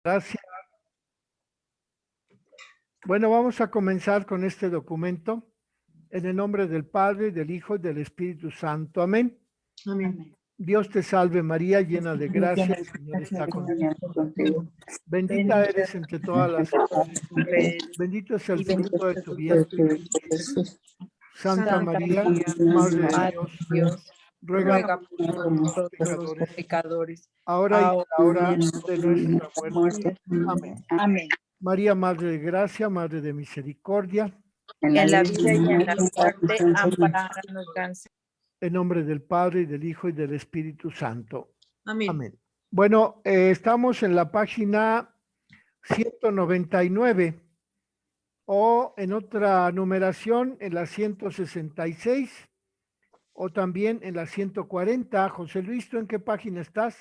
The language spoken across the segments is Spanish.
Gracias. Bueno, vamos a comenzar con este documento. En el nombre del Padre, del Hijo y del Espíritu Santo. Amén. Amén. Dios te salve María, llena de gracia, el Señor está contigo. Bendita eres entre todas las mujeres, bendito es el fruto de tu vientre, Jesús. Santa María, Madre de Dios, ruega por nosotros los pecadores, ahora y en la hora de nuestra muerte. Amén. Amén. María, Madre de gracia, Madre de misericordia. En la vida y en la muerte, ampáranos, gran Señor. En nombre del Padre, y del Hijo, y del Espíritu Santo. Amén. Amén. Bueno, estamos en la página 199 o en otra numeración en la 166 o también en la 140. José Luis, ¿tú en qué página estás?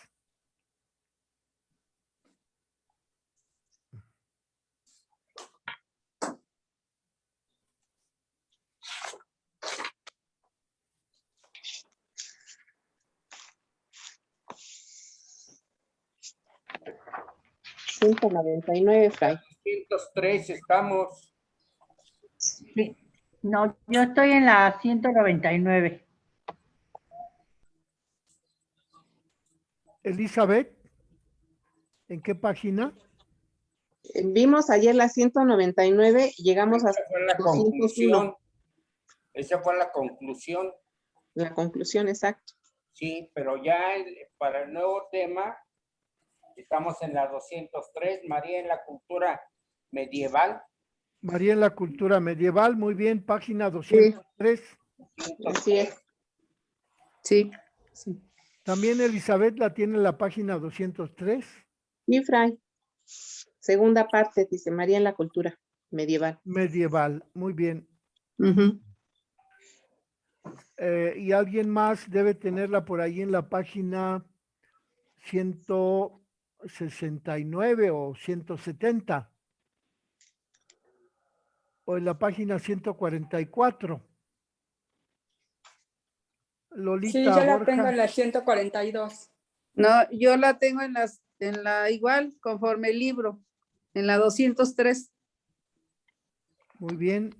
$199, Fray. 203 estamos. Sí. No, yo estoy en la 199. Elizabeth, ¿en qué página? Vimos ayer la 199 y llegamos Esa hasta fue la 201. conclusión. Esa fue la conclusión. La conclusión, exacto. Sí, pero ya para el nuevo tema estamos en la 203, María en la cultura medieval. María en la cultura medieval, muy bien, página 203. Así es. Sí. Sí. También Elizabeth la tiene en la página 203. Y Fray. Segunda parte, dice María en la cultura medieval. Medieval, muy bien. Ujú. Y alguien más debe tenerla por ahí en la página 169 o 170. O en la página 144. Lolita Sí, yo la Borja. tengo en la 142. No, yo la tengo en la igual, conforme el libro, en la 203. Muy bien.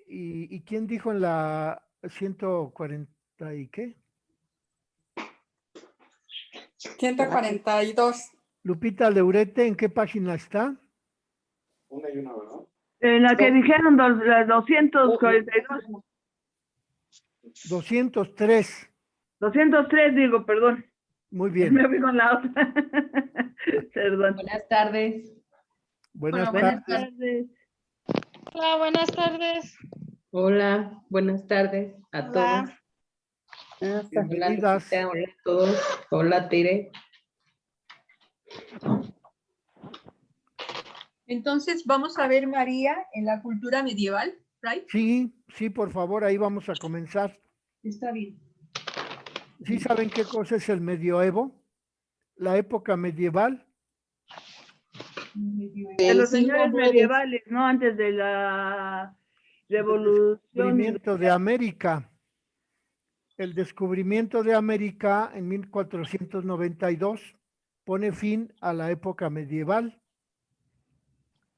¿Y quién dijo en la 140 y qué? 142. Lupita Leurete, ¿en qué página está? Una y una, ¿verdad? En la que dijeron las 242. 203. 203, digo, perdón. Muy bien. Me fui con la otra. Perdón. Buenas tardes. Buenas Buenas tardes. tardes. Hola, buenas tardes. Hola, buenas tardes a Hola. todos. Hola, Bienvenidas. Lupita, hola a todos. Hola, Tere. Entonces, vamos a ver María en la cultura medieval, ¿right? Sí, sí, por favor, ahí vamos a comenzar. Está bien. ¿Sí saben qué cosa es el medioevo? La época medieval. De los señores medievales, ¿no? Antes de la revolución. Descubrimiento de América. El descubrimiento de América en 1492 pone fin a la época medieval.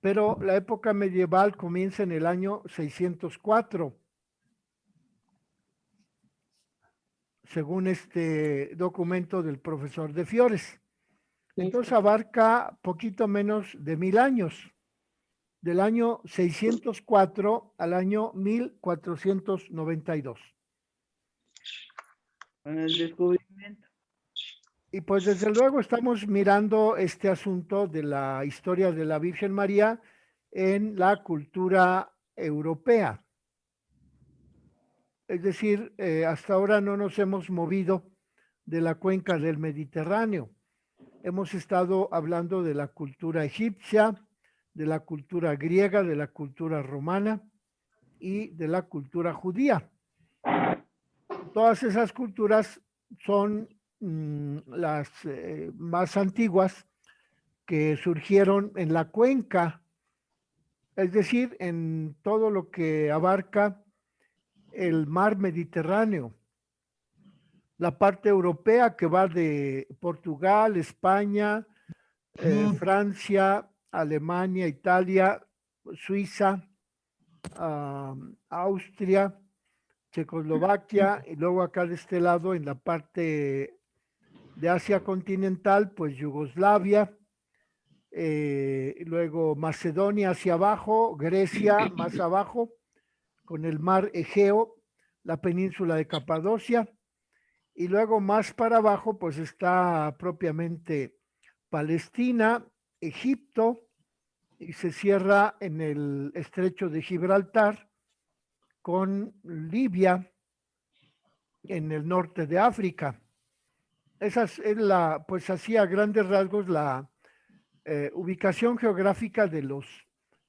Pero la época medieval comienza en el año 604. Según este documento del profesor de Fiores. Entonces abarca poquito menos de 1000 años, del año 604 al año 1492. Con el descubrimiento. Y pues desde luego estamos mirando este asunto de la historia de la Virgen María en la cultura europea. Es decir, hasta ahora no nos hemos movido de la cuenca del Mediterráneo. Hemos estado hablando de la cultura egipcia, de la cultura griega, de la cultura romana y de la cultura judía. Todas esas culturas son las más antiguas que surgieron en la cuenca, es decir, en todo lo que abarca el mar Mediterráneo. La parte europea que va de Portugal, España, Francia, Alemania, Italia, Suiza, Austria, Checoslovaquia, y luego acá de este lado, en la parte de Asia continental, pues Yugoslavia, luego Macedonia hacia abajo, Grecia más abajo, con el mar Egeo, la península de Capadocia, y luego más para abajo, pues está propiamente Palestina, Egipto, y se cierra en el estrecho de Gibraltar con Libia en el norte de África. Esa es pues así a grandes rasgos la ubicación geográfica de los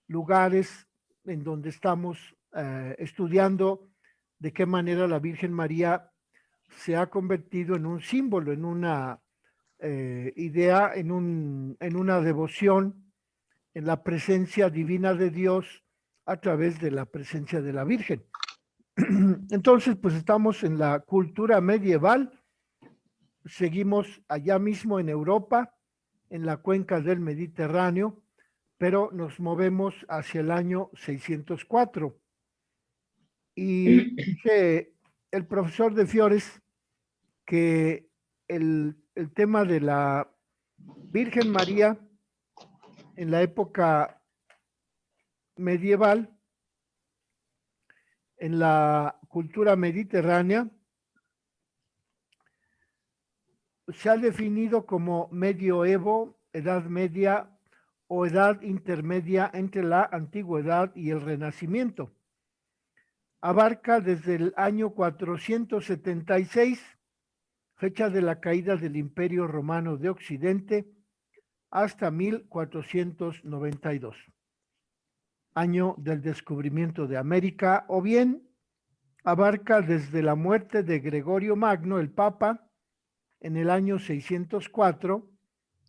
lugares en donde estamos estudiando de qué manera la Virgen María se ha convertido en un símbolo, en una idea, en una devoción, en la presencia divina de Dios a través de la presencia de la Virgen. Entonces, pues estamos en la cultura medieval, seguimos allá mismo en Europa, en la cuenca del Mediterráneo, pero nos movemos hacia el año 604. Y dice el profesor de Fiores que el tema de la Virgen María en la época medieval, en la cultura mediterránea, se ha definido como medioevo, edad media o edad intermedia entre la antigüedad y el Renacimiento. Abarca desde el año 476, fecha de la caída del Imperio Romano de Occidente, hasta 1492, año del descubrimiento de América, o bien abarca desde la muerte de Gregorio Magno, el Papa, en el año 604,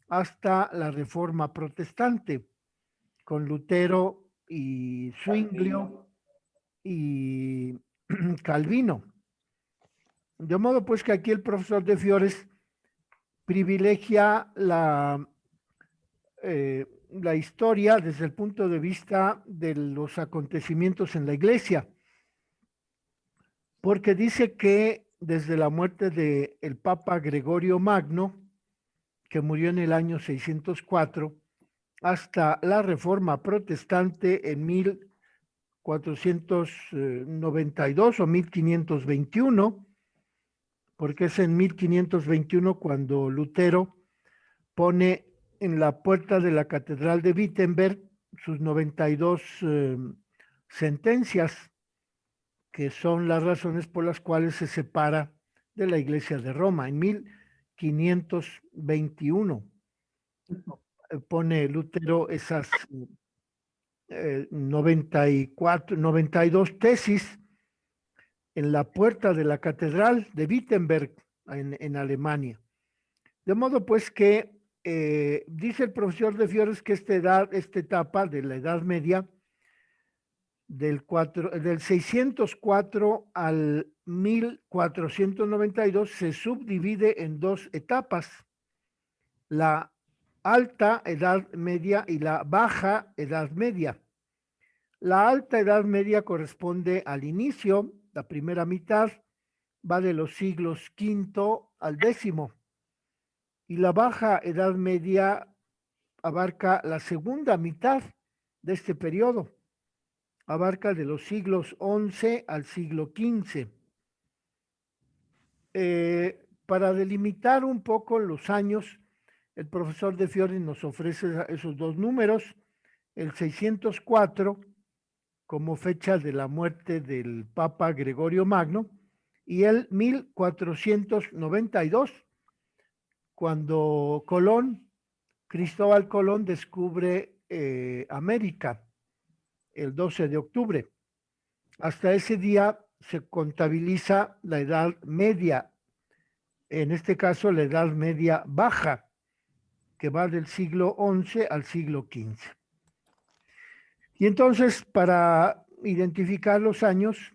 hasta la Reforma Protestante, con Lutero y Zwinglio y Calvino. De modo pues que aquí el profesor de Fiores privilegia la historia desde el punto de vista de los acontecimientos en la iglesia, porque dice que desde la muerte del Papa Gregorio Magno, que murió en el año 604, hasta la Reforma Protestante en 1492 o 1521, porque es en 1521 cuando Lutero pone en la puerta de la Catedral de Wittenberg sus 92 sentencias, que son las razones por las cuales se separa de la Iglesia de Roma. En 1521 pone Lutero esas 92 tesis en la puerta de la Catedral de Wittenberg en Alemania. De modo pues que dice el profesor de Fiores que esta etapa de la Edad Media, del 604 al 1492, se subdivide en dos etapas: la alta Edad Media y la baja Edad Media. La alta Edad Media corresponde al inicio, la primera mitad va de los siglos V al X, y la baja Edad Media abarca la segunda mitad de este periodo, abarca de los siglos XI al siglo XV. Para delimitar un poco los años, el profesor de Fiores nos ofrece esos dos números: el 604 como fecha de la muerte del Papa Gregorio Magno, y el 1492, cuando Cristóbal Colón descubre América, el 12 de octubre. Hasta ese día se contabiliza la Edad Media, en este caso la Edad Media baja, que va del siglo XI al siglo XV. Y entonces, para identificar los años,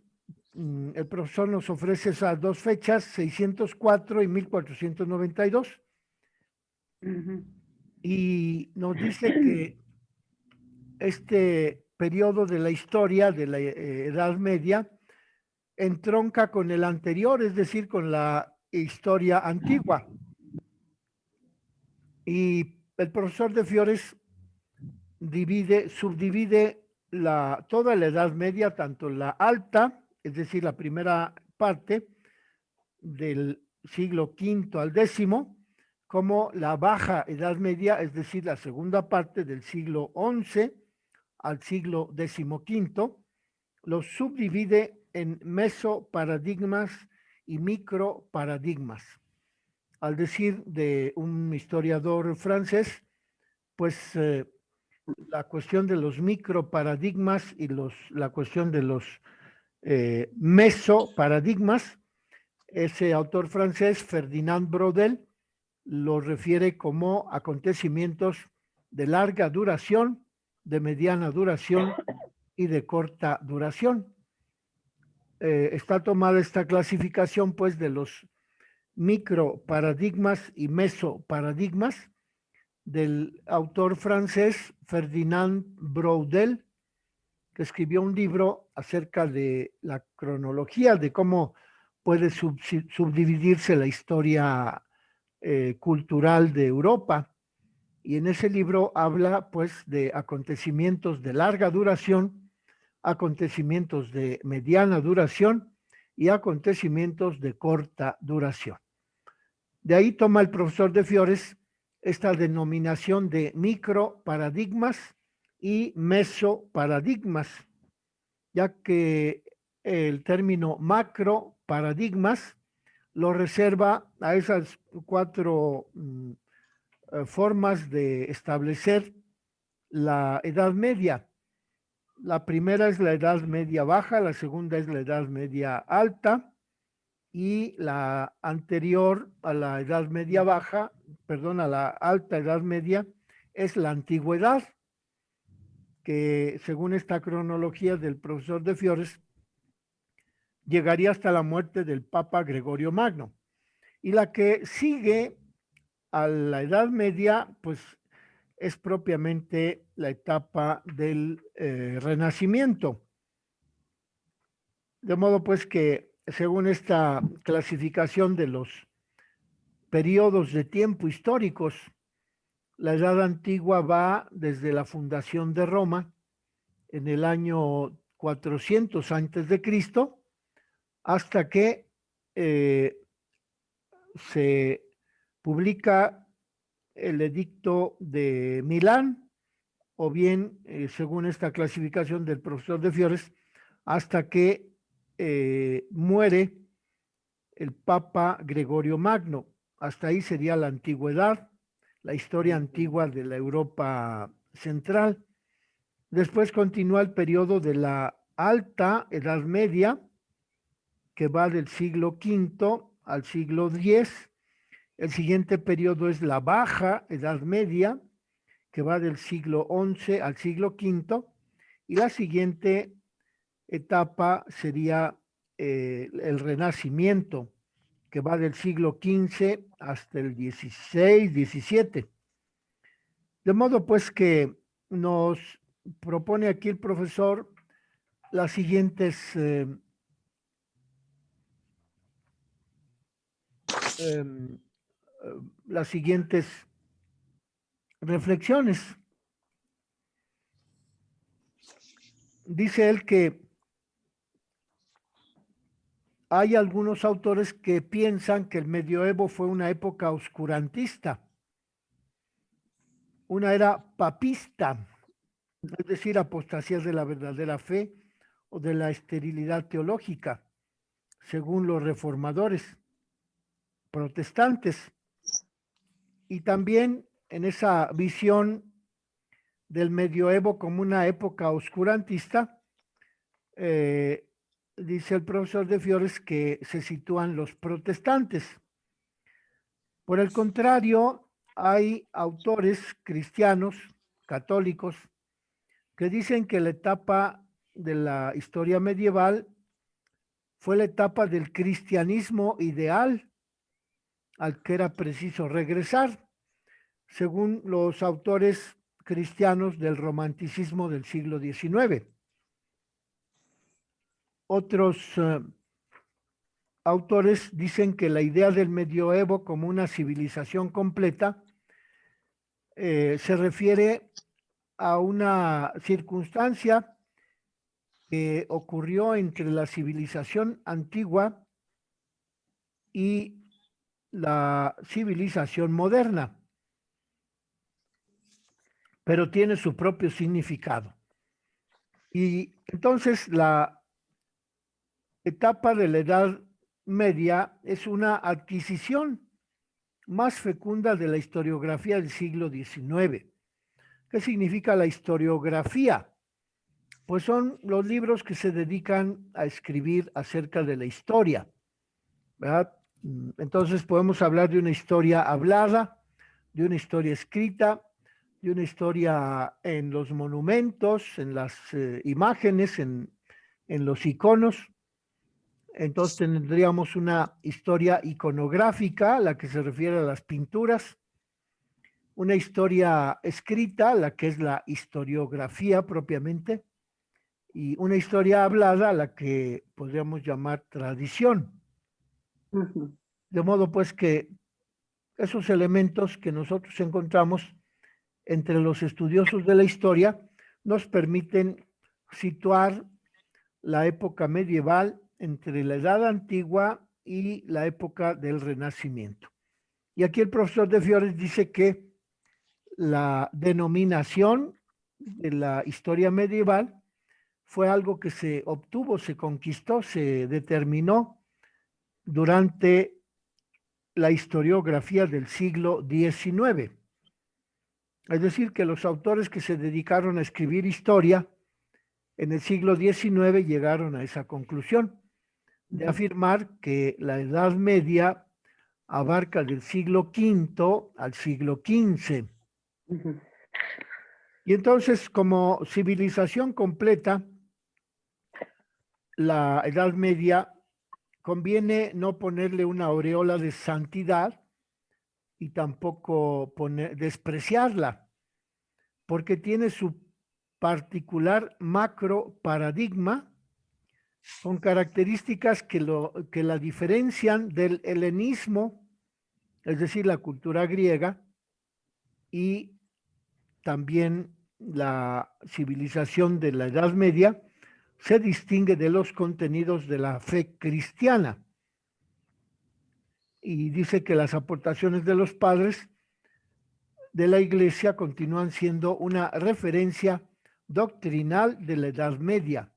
el profesor nos ofrece esas dos fechas, 604 y 1492. y nos dice que este periodo de la historia de la Edad Media entronca con el anterior, es decir, con la historia antigua. Y el profesor de Fiores subdivide toda la Edad Media, tanto la alta, es decir, la primera parte del siglo V al X, como la baja Edad Media, es decir, la segunda parte del siglo XI al siglo XV, los subdivide en mesoparadigmas y microparadigmas. Al decir de un historiador francés, pues la cuestión de los microparadigmas y la cuestión de los mesoparadigmas, ese autor francés, Ferdinand Braudel, lo refiere como acontecimientos de larga duración, de mediana duración y de corta duración. Está tomada esta clasificación pues de los microparadigmas y mesoparadigmas del autor francés Ferdinand Braudel, que escribió un libro acerca de la cronología, de cómo puede subdividirse la historia cultural de Europa. Y en ese libro habla pues de acontecimientos de larga duración, acontecimientos de mediana duración y acontecimientos de corta duración. De ahí toma el profesor de Fiores esta denominación de microparadigmas y mesoparadigmas, ya que el término macroparadigmas lo reserva a esas cuatro formas de establecer la Edad Media. La primera es la Edad Media baja, la segunda es la Edad Media alta, y la anterior a la Edad Media baja, perdón, a la alta Edad Media, es la Antigüedad, que según esta cronología del profesor de Fiores, llegaría hasta la muerte del Papa Gregorio Magno. Y la que sigue a la Edad Media, pues es propiamente la etapa del Renacimiento. De modo pues que según esta clasificación de los periodos de tiempo históricos, la Edad Antigua va desde la fundación de Roma en el año 400 antes de Cristo hasta que se publica el edicto de Milán, o bien, según esta clasificación del profesor de Fiores, hasta que muere el Papa Gregorio Magno. Hasta ahí sería la antigüedad, la historia antigua de la Europa central. Después continúa el periodo de la Alta Edad Media, que va del siglo V al siglo X. El siguiente periodo es la Baja Edad Media, que va del siglo XI al siglo V. Y la siguiente etapa sería el Renacimiento, que va del siglo XV hasta el XVI, XVII. De modo pues que nos propone aquí el profesor las siguientes reflexiones. Dice él que hay algunos autores que piensan que el medioevo fue una época oscurantista, una era papista, es decir, apostasías de la verdadera fe o de la esterilidad teológica, según los reformadores protestantes. Y también en esa visión del medioevo como una época oscurantista, dice el profesor de Fiores que se sitúan los protestantes. Por el contrario, hay autores cristianos, católicos, que dicen que la etapa de la historia medieval fue la etapa del cristianismo ideal al que era preciso regresar, según los autores cristianos del romanticismo del siglo XIX. Otros autores dicen que la idea del medioevo como una civilización completa se refiere a una circunstancia que ocurrió entre la civilización antigua y la civilización moderna, pero tiene su propio significado. Y entonces la etapa de la Edad Media es una adquisición más fecunda de la historiografía del siglo XIX. ¿Qué significa la historiografía? Pues son los libros que se dedican a escribir acerca de la historia, ¿verdad? Entonces podemos hablar de una historia hablada, de una historia escrita, de una historia en los monumentos, en las imágenes, en los iconos. Entonces tendríamos una historia iconográfica, la que se refiere a las pinturas, una historia escrita, la que es la historiografía propiamente, y una historia hablada, la que podríamos llamar tradición. De modo pues que esos elementos que nosotros encontramos entre los estudiosos de la historia nos permiten situar la época medieval entre la Edad Antigua y la época del Renacimiento. Y aquí el profesor de Fiores dice que la denominación de la historia medieval fue algo que se obtuvo, se conquistó, se determinó durante la historiografía del siglo XIX. Es decir, que los autores que se dedicaron a escribir historia en el siglo XIX llegaron a esa conclusión de afirmar que la Edad Media abarca del siglo V al siglo XV. Y entonces, como civilización completa, la Edad Media conviene no ponerle una aureola de santidad y tampoco despreciarla, porque tiene su particular macro paradigma con características que la diferencian del helenismo, es decir, la cultura griega, y también la civilización de la Edad Media se distingue de los contenidos de la fe cristiana. Y dice que las aportaciones de los padres de la Iglesia continúan siendo una referencia doctrinal de la Edad Media.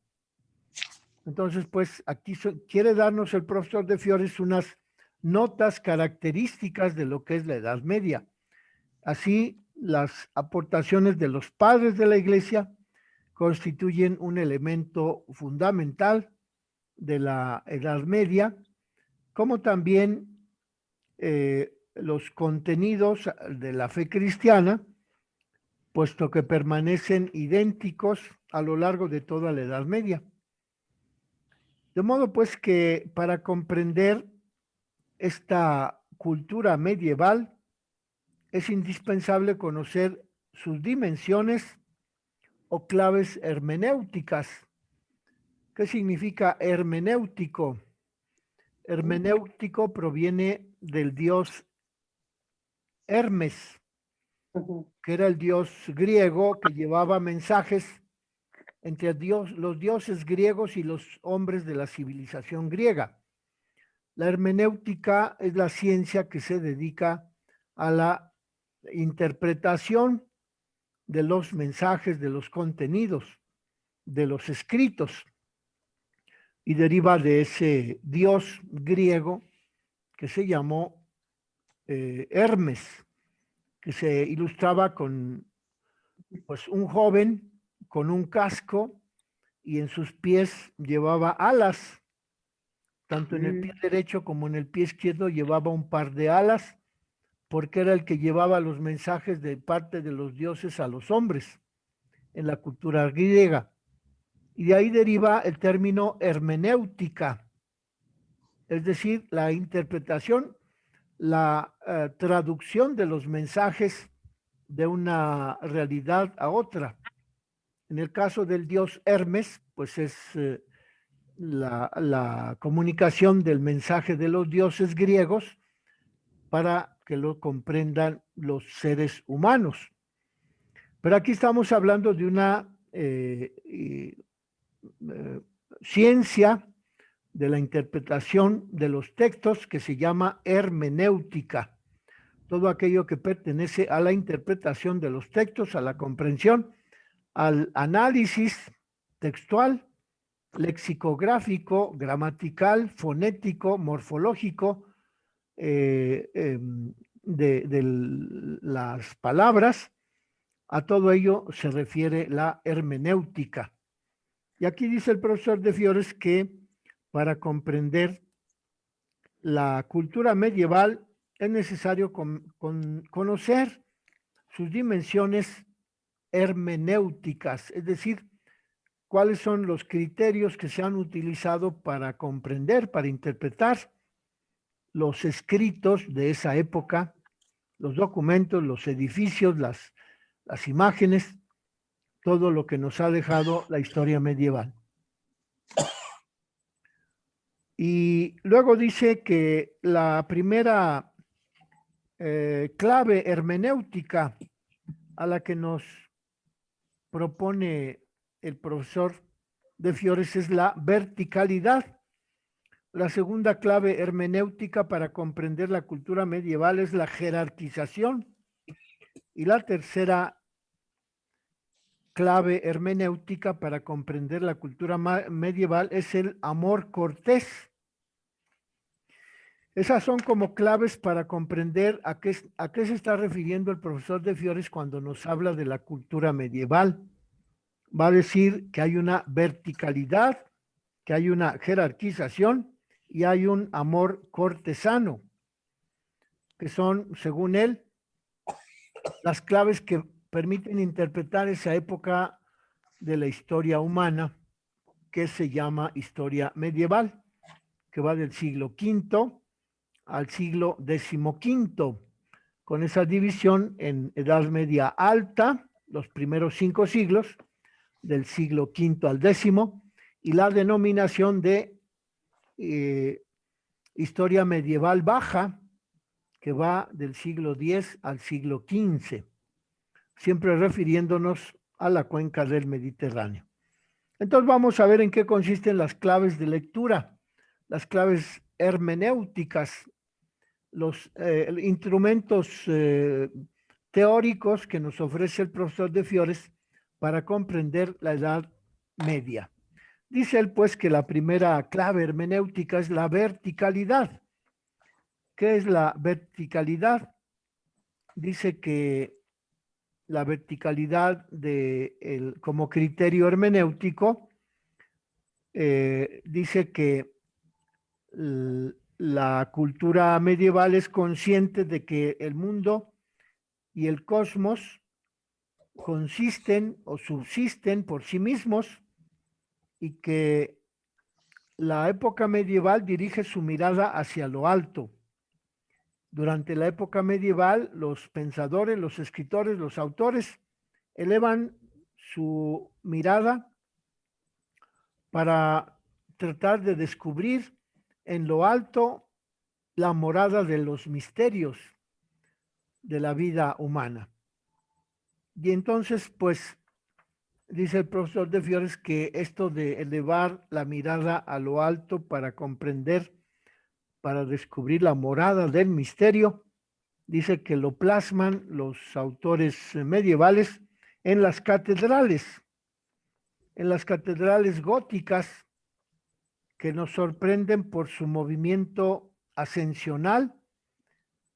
Entonces, pues aquí quiere darnos el profesor de Fiores unas notas características de lo que es la Edad Media. Así, las aportaciones de los padres de la Iglesia constituyen un elemento fundamental de la Edad Media, como también los contenidos de la fe cristiana, puesto que permanecen idénticos a lo largo de toda la Edad Media. De modo pues que para comprender esta cultura medieval es indispensable conocer sus dimensiones o claves hermenéuticas. ¿Qué significa hermenéutico? Hermenéutico proviene del dios Hermes, que era el dios griego que llevaba mensajes entre los dioses griegos y los hombres de la civilización griega. La hermenéutica es la ciencia que se dedica a la interpretación de los mensajes, de los contenidos, de los escritos, y deriva de ese dios griego que se llamó Hermes, que se ilustraba con pues, un joven con un casco y en sus pies llevaba alas, tanto en el pie derecho como en el pie izquierdo llevaba un par de alas, porque era el que llevaba los mensajes de parte de los dioses a los hombres en la cultura griega. Y de ahí deriva el término hermenéutica, es decir, la interpretación, la traducción de los mensajes de una realidad a otra. En el caso del dios Hermes, pues es la comunicación del mensaje de los dioses griegos para que lo comprendan los seres humanos. Pero aquí estamos hablando de una ciencia de la interpretación de los textos que se llama hermenéutica. Todo aquello que pertenece a la interpretación de los textos, a la comprensión, al análisis textual, lexicográfico, gramatical, fonético, morfológico de las palabras. A todo ello se refiere la hermenéutica. Y aquí dice el profesor de Fiores que para comprender la cultura medieval es necesario conocer sus dimensiones hermenéuticas, es decir, cuáles son los criterios que se han utilizado para comprender, para interpretar los escritos de esa época, los documentos, los edificios, las imágenes, todo lo que nos ha dejado la historia medieval. Y luego dice que la primera clave hermenéutica a la que nos propone el profesor de Fiores es la verticalidad. La segunda clave hermenéutica para comprender la cultura medieval es la jerarquización. Y la tercera clave hermenéutica para comprender la cultura medieval es el amor cortés. Esas son como claves para comprender a qué se está refiriendo el profesor de Fiores cuando nos habla de la cultura medieval. Va a decir que hay una verticalidad, que hay una jerarquización y hay un amor cortesano, que son, según él, las claves que permiten interpretar esa época de la historia humana que se llama historia medieval, que va del siglo V al siglo XV, con esa división en Edad Media Alta, los primeros 5 siglos, del siglo V al X, y la denominación de historia medieval baja, que va del siglo X al siglo XV, siempre refiriéndonos a la cuenca del Mediterráneo. Entonces vamos a ver en qué consisten las claves de lectura, las claves hermenéuticas, los instrumentos teóricos que nos ofrece el profesor de Fiores para comprender la Edad Media. Dice él, pues, que la primera clave hermenéutica es la verticalidad. ¿Qué es la verticalidad? Dice que la verticalidad como criterio hermenéutico dice que la cultura medieval es consciente de que el mundo y el cosmos consisten o subsisten por sí mismos y que la época medieval dirige su mirada hacia lo alto. Durante la época medieval, los pensadores, los escritores, los autores elevan su mirada para tratar de descubrir en lo alto la morada de los misterios de la vida humana. Y entonces, pues, dice el profesor de Fiores que esto de elevar la mirada a lo alto para comprender, para descubrir la morada del misterio, dice que lo plasman los autores medievales en las catedrales góticas, que nos sorprenden por su movimiento ascensional,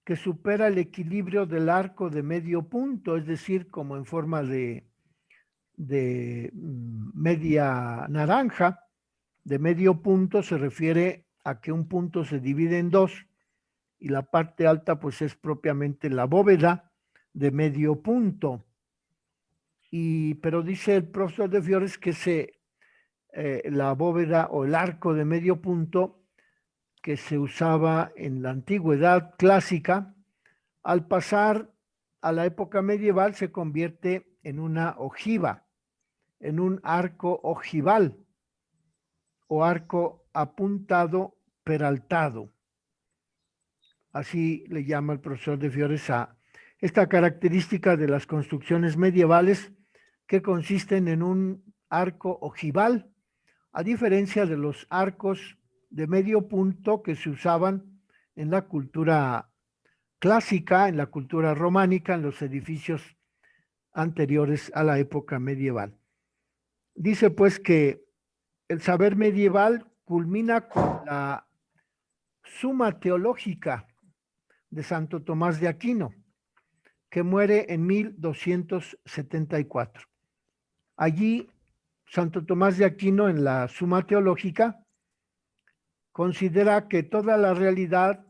que supera el equilibrio del arco de medio punto, es decir, como en forma de media naranja, de medio punto se refiere a que un punto se divide en dos y la parte alta pues es propiamente la bóveda de medio punto. Pero dice el profesor de Fiores que la bóveda o el arco de medio punto que se usaba en la antigüedad clásica, al pasar a la época medieval se convierte en una ojiva, en un arco ojival o arco apuntado peraltado. Así le llama el profesor de Fiores a esta característica de las construcciones medievales que consisten en un arco ojival, a diferencia de los arcos de medio punto que se usaban en la cultura clásica, en la cultura románica, en los edificios anteriores a la época medieval. Dice pues que el saber medieval culmina con la Suma Teológica de Santo Tomás de Aquino, que muere en 1274. Allí, Santo Tomás de Aquino, en la Suma Teológica, considera que toda la realidad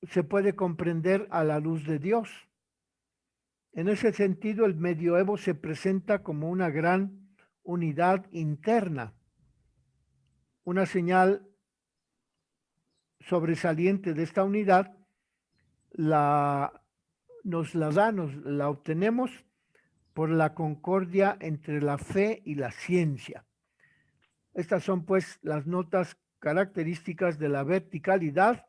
se puede comprender a la luz de Dios. En ese sentido, el medioevo se presenta como una gran unidad interna, una señal sobresaliente de esta unidad nos la obtenemos por la concordia entre la fe y la ciencia. Estas son pues las notas características de la verticalidad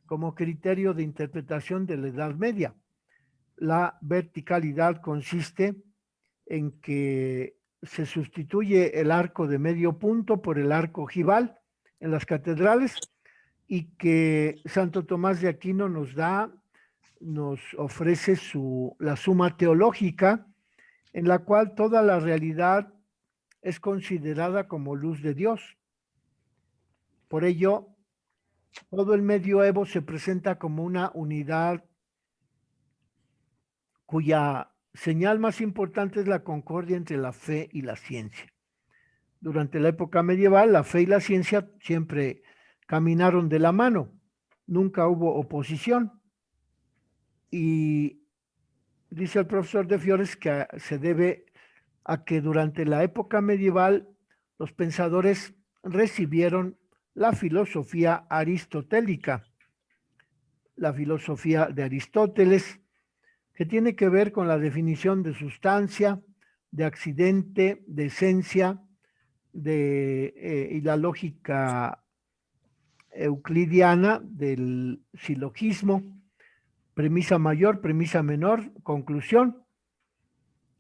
como criterio de interpretación de la Edad Media. La verticalidad consiste en que se sustituye el arco de medio punto por el arco ojival en las catedrales y que Santo Tomás de Aquino nos ofrece la Suma Teológica, en la cual toda la realidad es considerada como luz de Dios. Por ello, todo el medioevo se presenta como una unidad cuya señal más importante es la concordia entre la fe y la ciencia. Durante la época medieval, la fe y la ciencia siempre caminaron de la mano, nunca hubo oposición. Y dice el profesor de Fiores que se debe a que durante la época medieval los pensadores recibieron la filosofía aristotélica, la filosofía de Aristóteles, que tiene que ver con la definición de sustancia, de accidente, de esencia, y la lógica euclidiana del silogismo, premisa mayor, premisa menor, conclusión.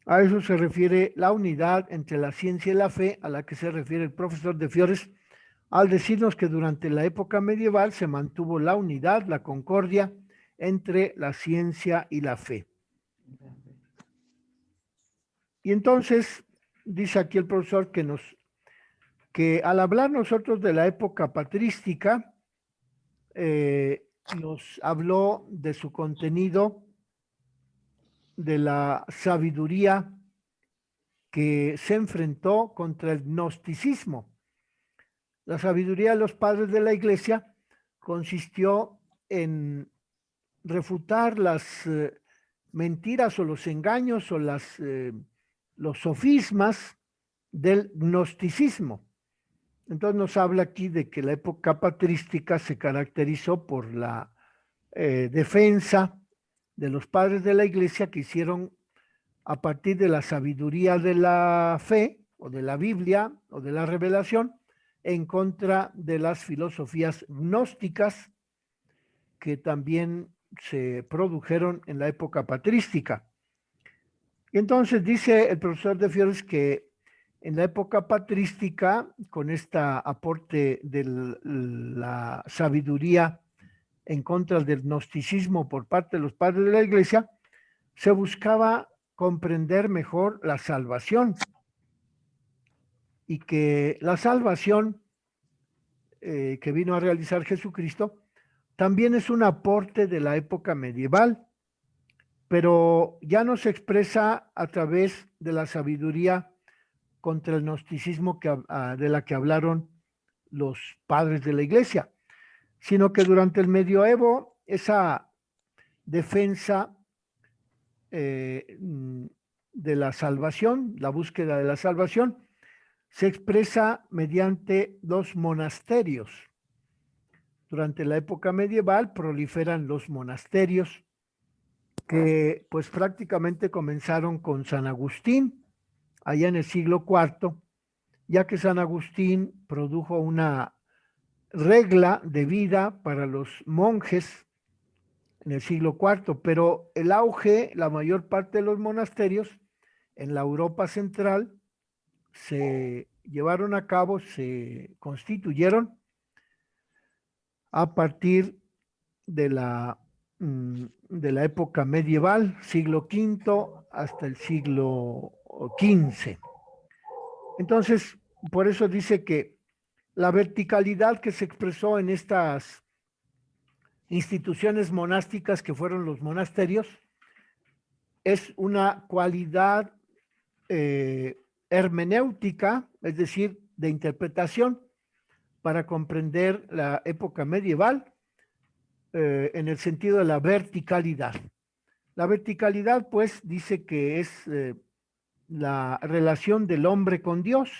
A eso se refiere la unidad entre la ciencia y la fe, a la que se refiere el profesor de Fiores al decirnos que durante la época medieval se mantuvo la unidad, la concordia entre la ciencia y la fe. Y entonces, dice aquí el profesor que al hablar nosotros de la época patrística, nos habló de su contenido, de la sabiduría que se enfrentó contra el gnosticismo. La sabiduría de los padres de la Iglesia consistió en refutar las mentiras o los engaños o los sofismas del gnosticismo. Entonces nos habla aquí de que la época patrística se caracterizó por la defensa de los padres de la Iglesia que hicieron a partir de la sabiduría de la fe o de la Biblia o de la revelación en contra de las filosofías gnósticas que también se produjeron en la época patrística. Y entonces dice el profesor de Fiores que en la época patrística, con este aporte de la sabiduría en contra del gnosticismo por parte de los padres de la Iglesia, se buscaba comprender mejor la salvación y que la salvación que vino a realizar Jesucristo también es un aporte de la época medieval, pero ya no se expresa a través de la sabiduría contra el gnosticismo de la que hablaron los padres de la Iglesia, sino que durante el medioevo esa defensa de la salvación, la búsqueda de la salvación, se expresa mediante los monasterios. durante la época medieval proliferan los monasterios que pues prácticamente comenzaron con San Agustín, allá en el siglo IV, ya que San Agustín produjo una regla de vida para los monjes en el siglo IV, pero el auge, la mayor parte de los monasterios en la Europa central se llevaron a cabo, se constituyeron a partir de la época medieval, siglo V hasta el siglo XV. Entonces, por eso dice que la verticalidad que se expresó en estas instituciones monásticas que fueron los monasterios es una cualidad hermenéutica, es decir, de interpretación, para comprender la época medieval en el sentido de la verticalidad. La verticalidad, pues, dice que es la relación del hombre con Dios,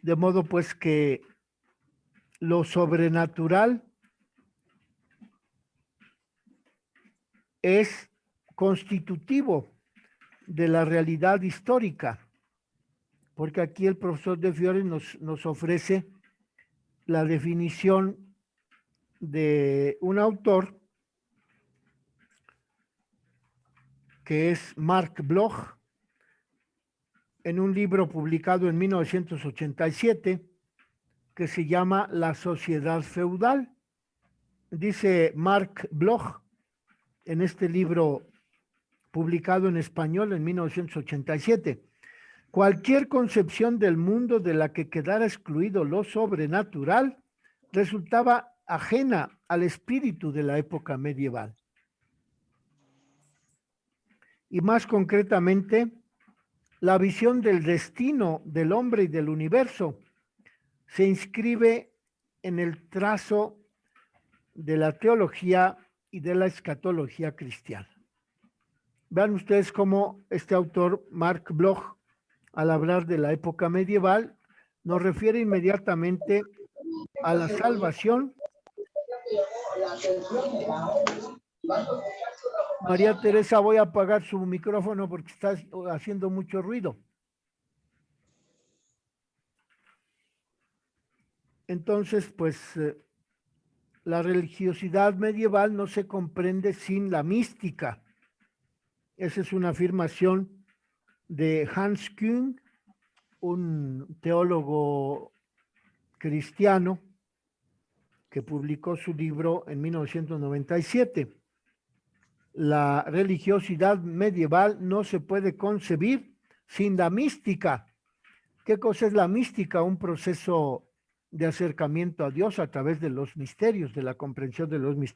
de modo pues que lo sobrenatural es constitutivo de la realidad histórica, porque aquí el profesor de Fiore nos ofrece la definición de un autor que es Marc Bloch, en un libro publicado en 1987 que se llama La sociedad feudal. Dice Marc Bloch en este libro publicado en español en 1987, cualquier concepción del mundo de la que quedara excluido lo sobrenatural resultaba ajena al espíritu de la época medieval. Y más concretamente, la visión del destino del hombre y del universo se inscribe en el trazo de la teología y de la escatología cristiana. Vean ustedes cómo este autor, Marc Bloch, al hablar de la época medieval, nos refiere inmediatamente a la salvación. María Teresa, voy a apagar su micrófono porque está haciendo mucho ruido. Entonces, pues, la religiosidad medieval no se comprende sin la mística. Esa es una afirmación de Hans Küng, un teólogo cristiano que publicó su libro en 1997. La religiosidad medieval no se puede concebir sin la mística. ¿Qué cosa es la mística? Un proceso de acercamiento a Dios a través de los misterios, de la comprensión de los misterios.